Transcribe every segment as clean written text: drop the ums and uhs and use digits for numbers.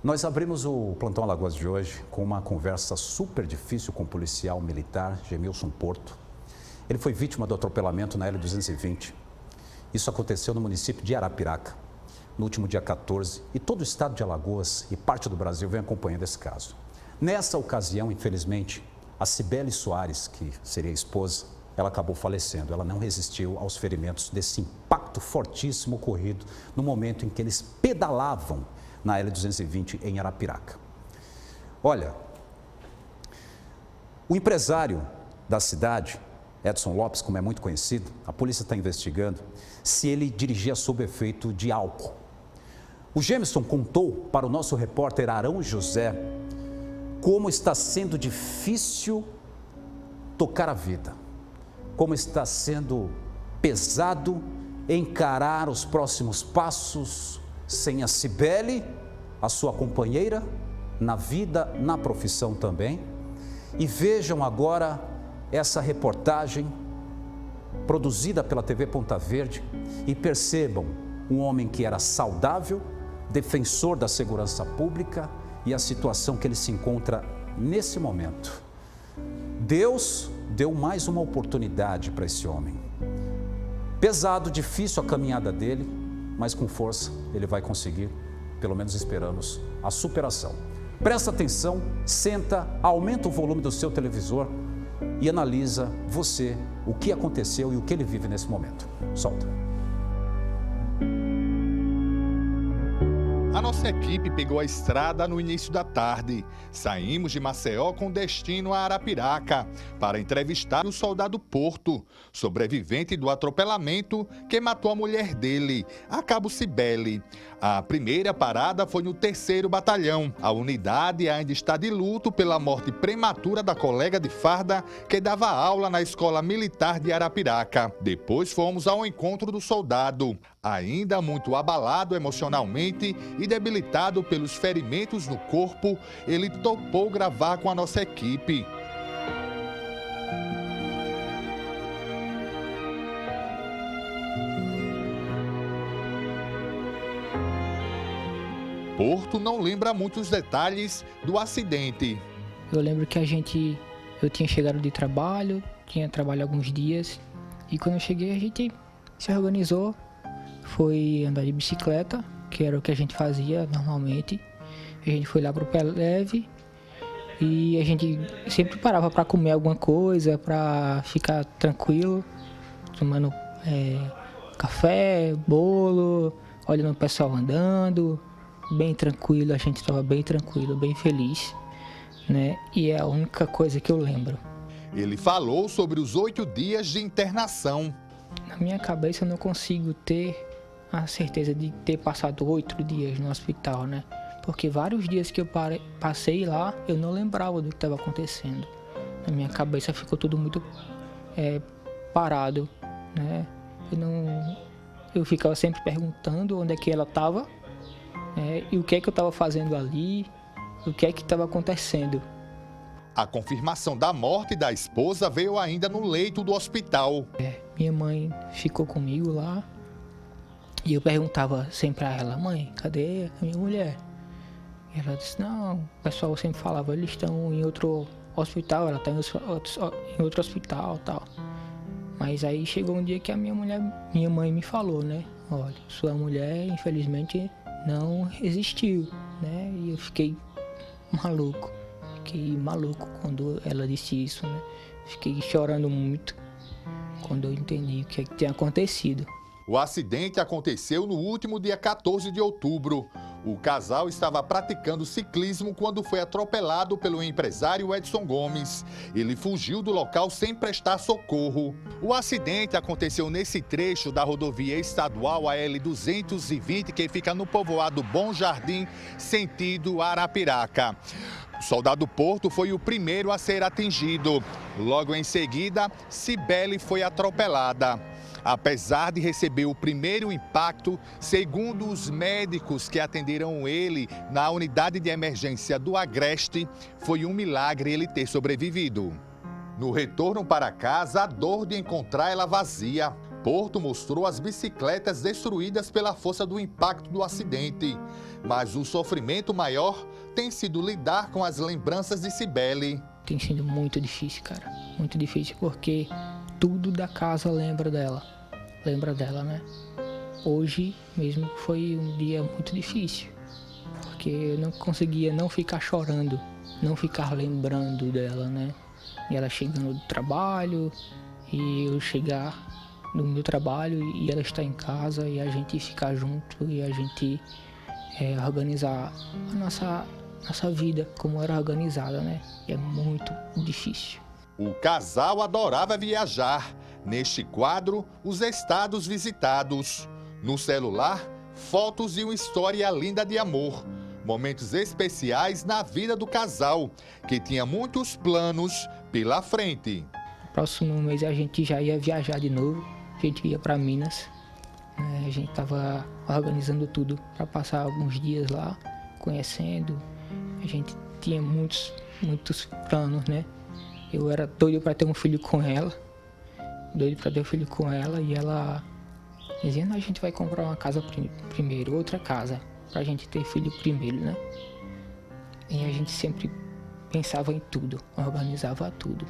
Nós abrimos o Plantão Alagoas de hoje com uma conversa super difícil com o policial militar Gemilson Porto. Ele foi vítima do atropelamento na L220. Isso aconteceu no município de Arapiraca, no último dia 14, e todo o estado de Alagoas e parte do Brasil vem acompanhando esse caso. Nessa ocasião, infelizmente, a Cibele Soares, que seria a esposa, ela acabou falecendo. Ela não resistiu aos ferimentos desse impacto fortíssimo ocorrido no momento em que eles pedalavam na L220 em Arapiraca. Olha, o empresário da cidade, Edson Lopes, como é muito conhecido, a polícia está investigando se ele dirigia sob efeito de álcool. O Gemerson contou para o nosso repórter Arão José como está sendo difícil tocar a vida, como está sendo pesado encarar os próximos passos sem a Cibele, a sua companheira, na vida, na profissão também. E vejam agora essa reportagem produzida pela TV Ponta Verde e percebam um homem que era saudável, defensor da segurança pública e a situação que ele se encontra nesse momento. Deus deu mais uma oportunidade para esse homem. Pesado, difícil a caminhada dele, mas com força ele vai conseguir, pelo menos esperamos, a superação. Presta atenção, senta, aumenta o volume do seu televisor e analisa você, o que aconteceu e o que ele vive nesse momento. Solta. A nossa equipe pegou a estrada no início da tarde. Saímos de Maceió com destino a Arapiraca para entrevistar o soldado Porto, sobrevivente do atropelamento que matou a mulher dele, a Cabo Cibele. A primeira parada foi no 3º Batalhão. A unidade ainda está de luto pela morte prematura da colega de farda que dava aula na Escola Militar de Arapiraca. Depois fomos ao encontro do soldado. Ainda muito abalado emocionalmente e debilitado pelos ferimentos no corpo, ele topou gravar com a nossa equipe. Porto não lembra muitos detalhes do acidente. Eu lembro que eu tinha chegado de trabalho, tinha trabalho alguns dias, e quando eu cheguei a gente se organizou, foi andar de bicicleta, que era o que a gente fazia normalmente. A gente foi lá pro Pé Leve e a gente sempre parava para comer alguma coisa, para ficar tranquilo, tomando café, bolo, olhando o pessoal andando, bem tranquilo. A gente estava bem tranquilo, bem feliz, né? E é a única coisa que eu lembro. Ele falou sobre os 8 dias de internação. Na minha cabeça eu não consigo ter a certeza de ter passado 8 dias no hospital, né? Porque vários dias que eu passei lá, eu não lembrava do que estava acontecendo. Na minha cabeça ficou tudo muito parado, né? Eu ficava sempre perguntando onde é que ela estava, e o que é que eu estava fazendo ali, o que é que estava acontecendo. A confirmação da morte da esposa veio ainda no leito do hospital. Minha mãe ficou comigo lá e eu perguntava sempre a ela: mãe, cadê a minha mulher? E ela disse: não, o pessoal sempre falava, eles estão em outro hospital, ela está em outro hospital, tal. Mas aí chegou um dia que minha mãe me falou, né? Olha, sua mulher infelizmente não resistiu, né? E eu fiquei maluco quando ela disse isso, né? Fiquei chorando muito quando eu entendi o que tinha acontecido. O acidente aconteceu no último dia 14 de outubro. O casal estava praticando ciclismo quando foi atropelado pelo empresário Edson Gomes. Ele fugiu do local sem prestar socorro. O acidente aconteceu nesse trecho da rodovia estadual AL220, que fica no povoado Bom Jardim, sentido Arapiraca. O soldado Porto foi o primeiro a ser atingido. Logo em seguida, Cibele foi atropelada. Apesar de receber o primeiro impacto, segundo os médicos que atenderam ele na unidade de emergência do Agreste, foi um milagre ele ter sobrevivido. No retorno para casa, a dor de encontrar ela vazia. Porto mostrou as bicicletas destruídas pela força do impacto do acidente. Mas o sofrimento maior tem sido lidar com as lembranças de Cibele. Tem sido muito difícil, cara. Muito difícil porque tudo da casa lembra dela. Lembra dela, né? Hoje mesmo foi um dia muito difícil. Porque eu não conseguia não ficar chorando, não ficar lembrando dela, né? E ela chegando do trabalho, e eu chegar no meu trabalho e ela estar em casa e a gente ficar junto e a gente organizar a nossa vida como era organizada, né? E é muito difícil. O casal adorava viajar. Neste quadro, os estados visitados. No celular, fotos e uma história linda de amor. Momentos especiais na vida do casal, que tinha muitos planos pela frente. No próximo mês a gente já ia viajar de novo. A gente ia para Minas. A gente estava organizando tudo para passar alguns dias lá, conhecendo. A gente tinha muitos planos, né? Eu era doido para ter um filho com ela. E ela dizia, não, a gente vai comprar uma casa primeiro, outra casa, pra gente ter filho primeiro, né? E a gente sempre pensava em tudo, organizava tudo.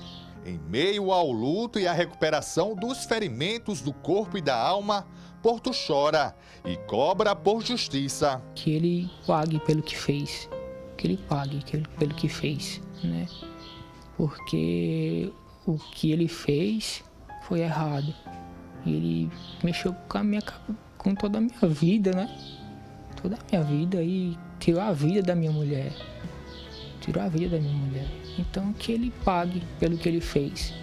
Em meio ao luto e à recuperação dos ferimentos do corpo e da alma, Porto chora e cobra por justiça. Que ele pague pelo que fez, pelo que fez, né? Porque o que ele fez foi errado. E ele mexeu com toda a minha vida, né? Toda a minha vida e tirou a vida da minha mulher. Então que ele pague pelo que ele fez.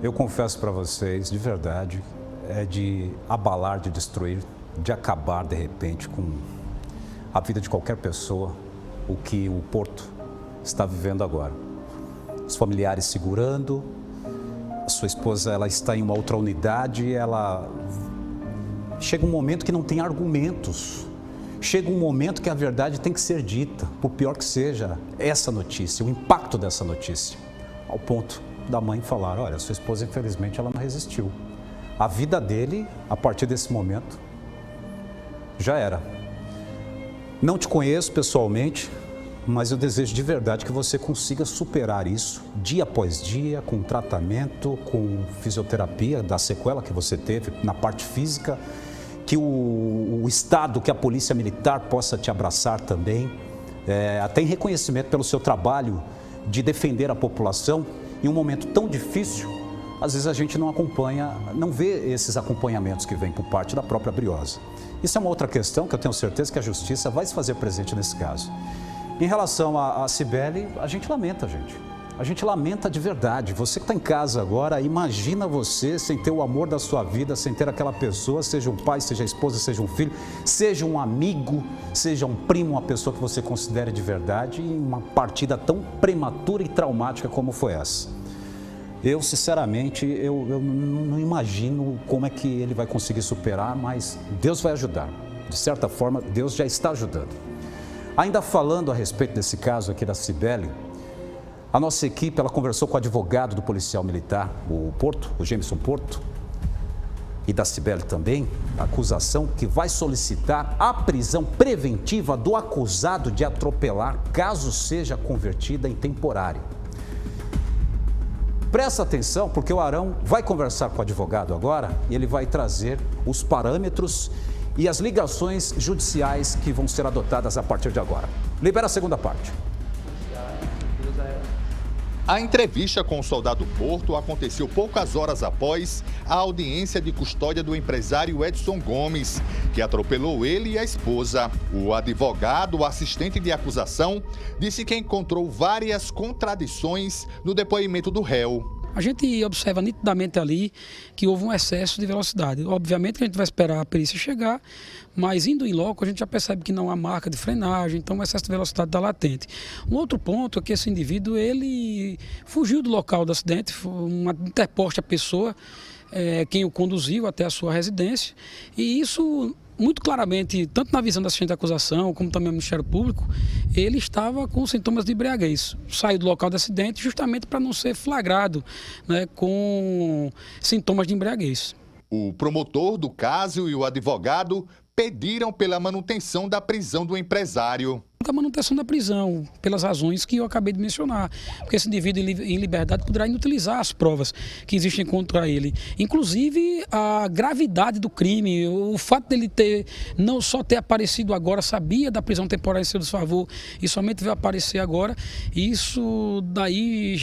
Eu confesso para vocês, de verdade, é de abalar, de destruir, de acabar de repente com a vida de qualquer pessoa, o que o Porto está vivendo agora. Os familiares segurando, a sua esposa ela está em uma outra unidade, ela chega um momento que não tem argumentos. Chega um momento que a verdade tem que ser dita, por pior que seja essa notícia, o impacto dessa notícia, ao ponto da mãe falar, olha, sua esposa infelizmente ela não resistiu. A vida dele, a partir desse momento, já era. Não te conheço pessoalmente, mas eu desejo de verdade que você consiga superar isso dia após dia, com tratamento, com fisioterapia da sequela que você teve na parte física, que o Estado, que a Polícia Militar possa te abraçar também, até em reconhecimento pelo seu trabalho de defender a população. Em um momento tão difícil, às vezes a gente não acompanha, não vê esses acompanhamentos que vêm por parte da própria Briosa. Isso é uma outra questão que eu tenho certeza que a Justiça vai se fazer presente nesse caso. Em relação a Cibele, a gente lamenta, gente. A gente lamenta de verdade. Você que está em casa agora, imagina você sem ter o amor da sua vida, sem ter aquela pessoa, seja um pai, seja a esposa, seja um filho, seja um amigo, seja um primo, uma pessoa que você considere de verdade, em uma partida tão prematura e traumática como foi essa. Eu, sinceramente, eu não imagino como é que ele vai conseguir superar, mas Deus vai ajudar. De certa forma, Deus já está ajudando. Ainda falando a respeito desse caso aqui da Cibele, a nossa equipe ela conversou com o advogado do policial militar, o Jameson Porto, e da Cibele também, a acusação que vai solicitar a prisão preventiva do acusado de atropelar, caso seja convertida em temporário. Presta atenção, porque o Arão vai conversar com o advogado agora e ele vai trazer os parâmetros e as ligações judiciais que vão ser adotadas a partir de agora. Libera a segunda parte. A entrevista com o soldado Porto aconteceu poucas horas após a audiência de custódia do empresário Edson Gomes, que atropelou ele e a esposa. O advogado, assistente de acusação, disse que encontrou várias contradições no depoimento do réu. A gente observa nitidamente ali que houve um excesso de velocidade. Obviamente que a gente vai esperar a perícia chegar, mas indo em loco a gente já percebe que não há marca de frenagem, então o excesso de velocidade está latente. Um outro ponto é que esse indivíduo ele fugiu do local do acidente, uma interposta pessoa, quem o conduziu até a sua residência, e isso muito claramente, tanto na visão da assistente de acusação, como também no Ministério Público, ele estava com sintomas de embriaguez. Saiu do local do acidente justamente para não ser flagrado, né, com sintomas de embriaguez. O promotor do caso e o advogado pediram pela manutenção da prisão do empresário. A manutenção da prisão, pelas razões que eu acabei de mencionar, porque esse indivíduo em liberdade poderá inutilizar as provas que existem contra ele, inclusive a gravidade do crime, o fato dele não só ter aparecido agora, sabia da prisão temporária em seu desfavor e somente veio aparecer agora, isso daí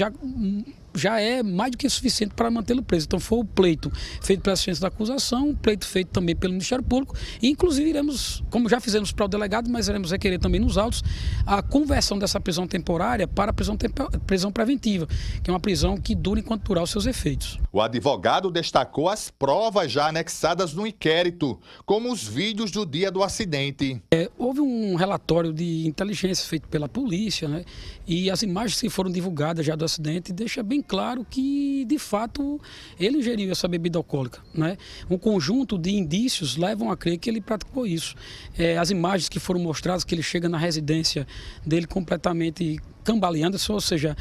já é mais do que suficiente para mantê-lo preso. Então foi o pleito feito pela assistência da acusação, um pleito feito também pelo Ministério Público e inclusive iremos, como já fizemos para o delegado, mas iremos requerer também nos autos a conversão dessa prisão temporária para a prisão preventiva, que é uma prisão que dura enquanto durar os seus efeitos. O advogado destacou as provas já anexadas no inquérito, como os vídeos do dia do acidente. Houve um relatório de inteligência feito pela polícia, né? E as imagens que foram divulgadas já do acidente deixam bem claro que, de fato, ele ingeriu essa bebida alcoólica, né? Um conjunto de indícios levam a crer que ele praticou isso. As imagens que foram mostradas, que ele chega na residência dele completamente cambaleando, ou seja,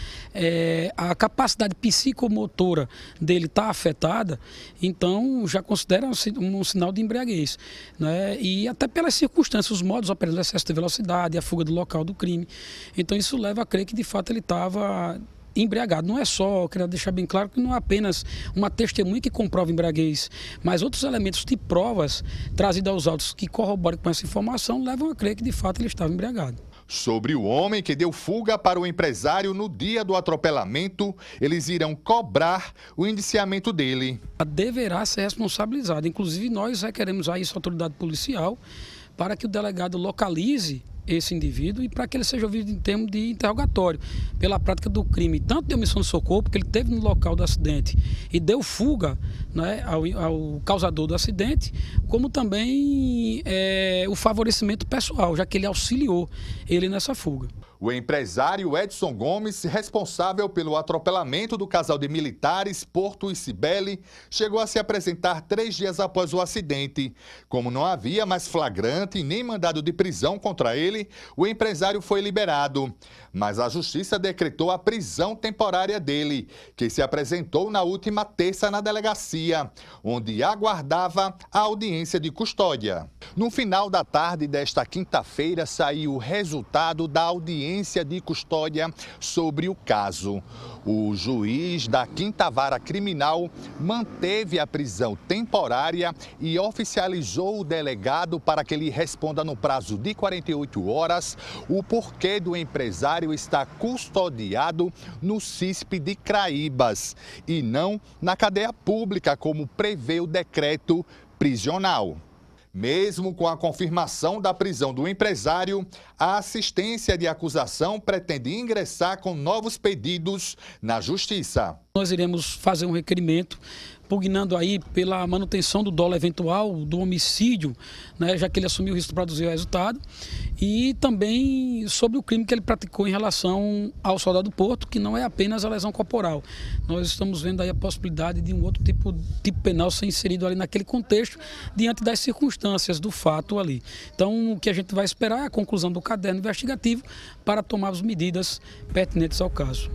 a capacidade psicomotora dele está afetada, então já considera um sinal de embriaguez, né? E até pelas circunstâncias, os modos operantes do excesso de velocidade, a fuga do local do crime. Então isso leva a crer que de fato ele estava embriagado. Não é só, eu queria deixar bem claro que não é apenas uma testemunha que comprova embriaguez, mas outros elementos de provas trazidos aos autos que corroboram com essa informação levam a crer que de fato ele estava embriagado. Sobre o homem que deu fuga para o empresário no dia do atropelamento, eles irão cobrar o indiciamento dele. Deverá ser responsabilizado. Inclusive, nós requeremos a isso a autoridade policial para que o delegado localize esse indivíduo e para que ele seja ouvido em termos de interrogatório pela prática do crime, tanto de omissão de socorro, porque ele esteve no local do acidente e deu fuga, né, ao causador do acidente, como também o favorecimento pessoal, já que ele auxiliou ele nessa fuga. O empresário Edson Gomes, responsável pelo atropelamento do casal de militares Porto e Cibele, chegou a se apresentar 3 dias após o acidente. Como não havia mais flagrante nem mandado de prisão contra ele, o empresário foi liberado. Mas a justiça decretou a prisão temporária dele, que se apresentou na última terça na delegacia, onde aguardava a audiência de custódia. No final da tarde desta quinta-feira, saiu o resultado da audiência de custódia sobre o caso. O juiz da 5ª Vara Criminal manteve a prisão temporária e oficializou o delegado para que ele responda no prazo de 48 horas o porquê do empresário estar custodiado no CISP de Craíbas e não na cadeia pública, como prevê o decreto prisional. Mesmo com a confirmação da prisão do empresário, a assistência de acusação pretende ingressar com novos pedidos na Justiça. Nós iremos fazer um requerimento pugnando aí pela manutenção do dolo eventual do homicídio, né, já que ele assumiu o risco de produzir o resultado, e também sobre o crime que ele praticou em relação ao soldado Porto, que não é apenas a lesão corporal. Nós estamos vendo aí a possibilidade de um outro tipo penal ser inserido ali naquele contexto, diante das circunstâncias do fato ali. Então, o que a gente vai esperar é a conclusão do caderno investigativo para tomar as medidas pertinentes ao caso.